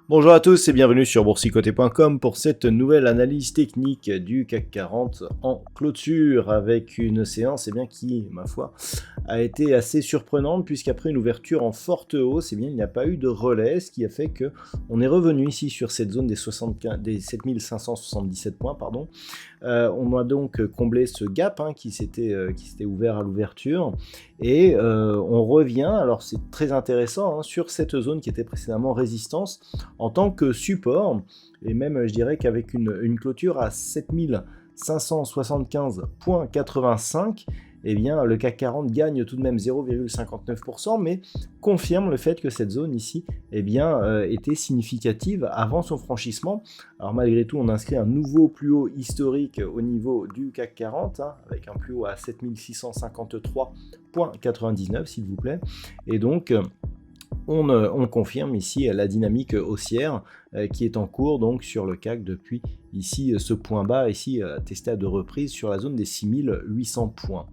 Bonjour à tous et bienvenue sur boursicoté.com pour cette nouvelle analyse technique du CAC 40 en clôture avec une séance qui, ma foi, a été assez surprenante puisqu'après une ouverture en forte hausse, il n'y a pas eu de relais, ce qui a fait qu'on est revenu ici sur cette zone des 7577 points. On a donc comblé ce gap qui s'était ouvert à l'ouverture et on revient, alors c'est très intéressant, sur cette zone qui était précédemment résistance en tant que support, et même je dirais qu'avec une clôture à 7575,85, le CAC 40 gagne tout de même 0,59%, mais confirme le fait que cette zone ici était significative avant son franchissement. Alors malgré tout, on inscrit un nouveau plus haut historique au niveau du CAC 40, avec un plus haut à 7653,99 s'il vous plaît, et donc on confirme ici la dynamique haussière qui est en cours donc sur le CAC depuis ici ce point bas ici testé à deux reprises sur la zone des 6800 points.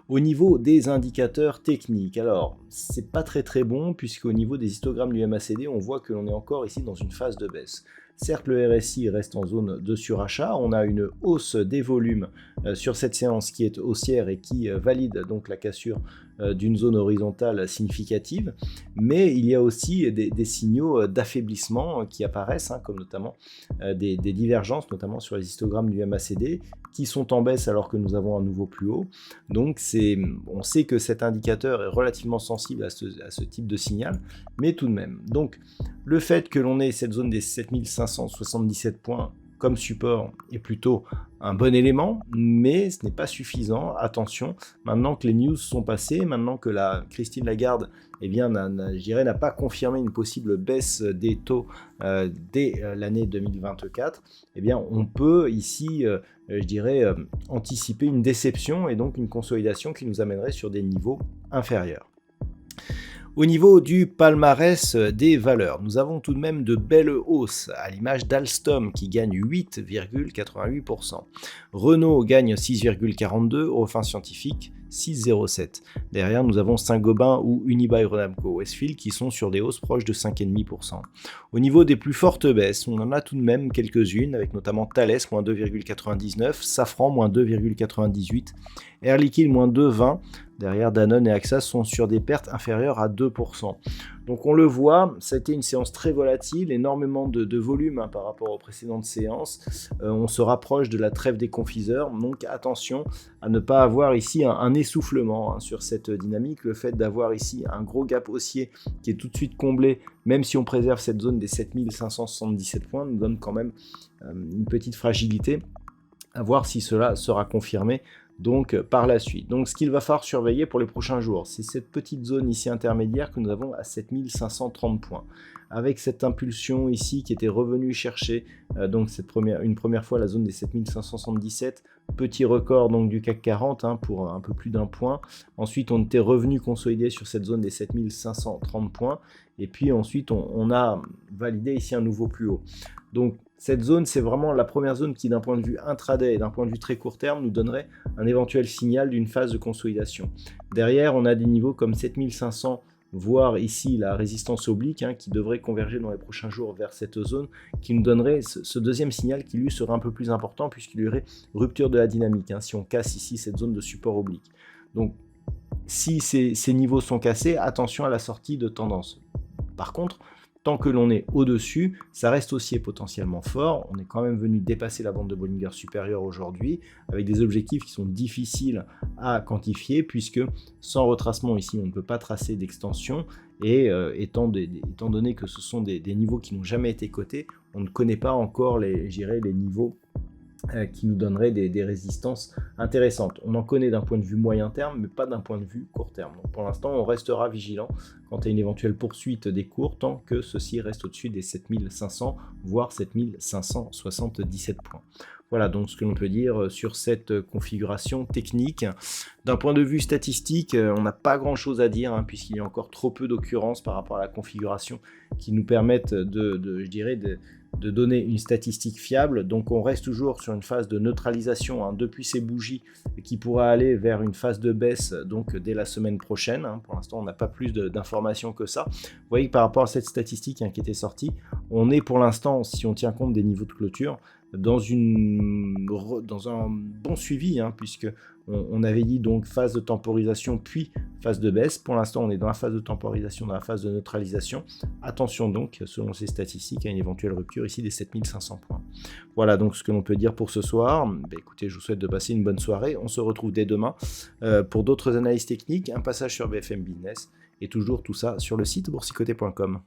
Au niveau des indicateurs techniques, alors c'est pas très bon puisqu'au niveau des histogrammes du MACD, on voit que l'on est encore ici dans une phase de baisse. Certes, le RSI reste en zone de surachat, on a une hausse des volumes sur cette séance qui est haussière et qui valide donc la cassure d'une zone horizontale significative, mais il y a aussi des signaux d'affaiblissement qui apparaissent, comme notamment des divergences, notamment sur les histogrammes du MACD, qui sont en baisse alors que nous avons un nouveau plus haut. Donc on sait que cet indicateur est relativement sensible à ce type de signal, mais tout de même. Donc le fait que l'on ait cette zone des 7577 points comme support est plutôt un bon élément, mais ce n'est pas suffisant. Attention, maintenant que les news sont passées, maintenant que Christine Lagarde n'a pas confirmé une possible baisse des taux dès l'année 2024, on peut ici, anticiper une déception et donc une consolidation qui nous amènerait sur des niveaux inférieurs. Au niveau du palmarès des valeurs, nous avons tout de même de belles hausses, à l'image d'Alstom qui gagne 8,88%. Renault gagne 6,42%, Eurofins Scientifique 6,07%. Derrière, nous avons Saint-Gobain ou Unibail-Rodamco-Westfield qui sont sur des hausses proches de 5,5%. Au niveau des plus fortes baisses, on en a tout de même quelques-unes, avec notamment Thales, moins 2,99%, Safran, moins 2,98%, Air Liquide, moins 2,20%. Derrière, Danone et AXA sont sur des pertes inférieures à 2%. Donc on le voit, ça a été une séance très volatile, énormément de volume par rapport aux précédentes séances. On se rapproche de la trêve des confiseurs, donc attention à ne pas avoir ici un essoufflement sur cette dynamique. Le fait d'avoir ici un gros gap haussier qui est tout de suite comblé, même si on préserve cette zone des 7577 points, nous donne quand même une petite fragilité. À voir si cela sera confirmé donc par la suite. Donc ce qu'il va falloir surveiller pour les prochains jours, c'est cette petite zone ici intermédiaire que nous avons à 7530 points. Avec cette impulsion ici qui était revenue chercher une première fois la zone des 7577, petit record donc du CAC 40 pour un peu plus d'un point. Ensuite on était revenu consolider sur cette zone des 7530 points et puis ensuite on a validé ici un nouveau plus haut. Donc cette zone, c'est vraiment la première zone qui, d'un point de vue intraday et d'un point de vue très court terme, nous donnerait un éventuel signal d'une phase de consolidation. Derrière, on a des niveaux comme 7500, voire ici la résistance oblique, qui devrait converger dans les prochains jours vers cette zone, qui nous donnerait ce deuxième signal qui lui serait un peu plus important puisqu'il y aurait rupture de la dynamique, si on casse ici cette zone de support oblique. Donc, si ces niveaux sont cassés, attention à la sortie de tendance. Par contre, tant que l'on est au-dessus, ça reste haussier potentiellement fort. On est quand même venu dépasser la bande de Bollinger supérieure aujourd'hui, avec des objectifs qui sont difficiles à quantifier, puisque sans retracement ici, on ne peut pas tracer d'extension. Et étant donné que ce sont des niveaux qui n'ont jamais été cotés, on ne connaît pas encore les niveaux qui nous donnerait des résistances intéressantes. On en connaît d'un point de vue moyen terme, mais pas d'un point de vue court terme. Donc pour l'instant, on restera vigilant quant à une éventuelle poursuite des cours, tant que ceci reste au-dessus des 7500, voire 7577 points. Voilà donc ce que l'on peut dire sur cette configuration technique. D'un point de vue statistique, on n'a pas grand chose à dire puisqu'il y a encore trop peu d'occurrences par rapport à la configuration qui nous permettent de donner une statistique fiable. Donc on reste toujours sur une phase de neutralisation depuis ces bougies qui pourra aller vers une phase de baisse donc dès la semaine prochaine. Pour l'instant on n'a pas plus d'informations que ça. Vous voyez que par rapport à cette statistique qui était sortie, on est pour l'instant, si on tient compte des niveaux de clôture, dans un bon suivi, puisque on avait dit donc phase de temporisation puis phase de baisse. Pour l'instant on est dans la phase de temporisation, dans la phase de neutralisation. Attention donc, selon ces statistiques, à une éventuelle rupture ici des 7500 points. Voilà donc ce que l'on peut dire pour ce soir. Écoutez, je vous souhaite de passer une bonne soirée. On se retrouve dès demain pour d'autres analyses techniques, un passage sur BFM Business et toujours tout ça sur le site boursicoté.com.